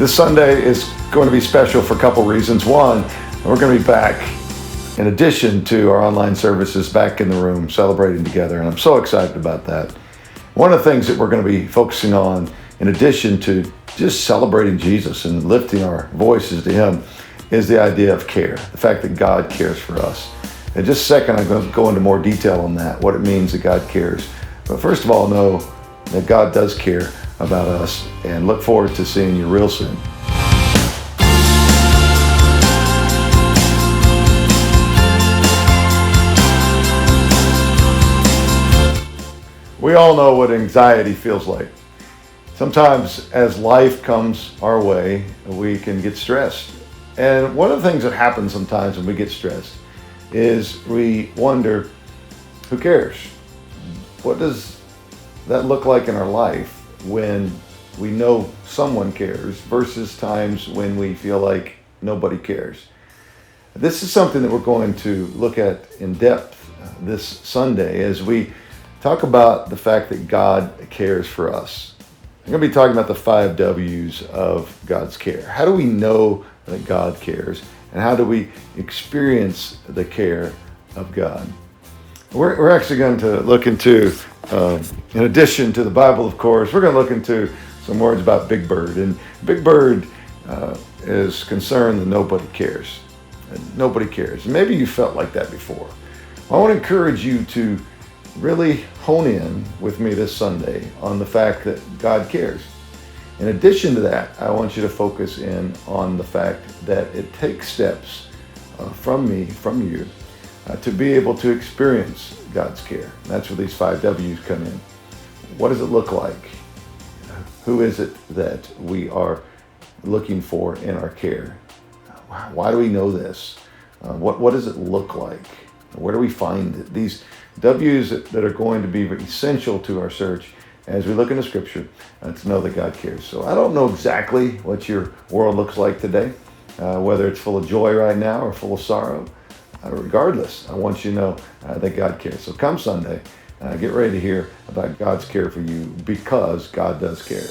This Sunday is going to be special for a couple reasons. One, we're going to be back, in addition to our online services, back in the room celebrating together, and I'm so excited about that. One of the things that we're going to be focusing on, in addition to just celebrating Jesus and lifting our voices to Him, is the idea of care, the fact that God cares for us. In just a second, I'm going to go into more detail on that, what it means that God cares. But first of all, know that God does care about us, and look forward to seeing you real soon. We all know what anxiety feels like. Sometimes as life comes our way, we can get stressed. And one of the things that happens sometimes when we get stressed is we wonder, who cares? What does that look like in our life when we know someone cares versus times when we feel like nobody cares? This is something that we're going to look at in depth this Sunday as we talk about the fact that God cares for us. I'm going to be talking about the 5 W's of God's care. How do we know that God cares? And how do we experience the care of God? We're actually going to look into, in addition to the Bible, of course, we're going to look into some words about Big Bird. And Big Bird is concerned that nobody cares. Nobody cares. And maybe you felt like that before. I want to encourage you to really hone in with me this Sunday on the fact that God cares. In addition to that, I want you to focus in on the fact that it takes steps from me, from you, to be able to experience God's care. That's where these 5 W's come in. What does it look like? Who is it that we are looking for in our care? Why do we know this? What does it look like? Where do we find it? These W's that are going to be essential to our search as we look into Scripture to know that God cares. So I don't know exactly what your world looks like today, whether it's full of joy right now or full of sorrow. Regardless, I want you to know that God cares. So come Sunday, get ready to hear about God's care for you, because God does care.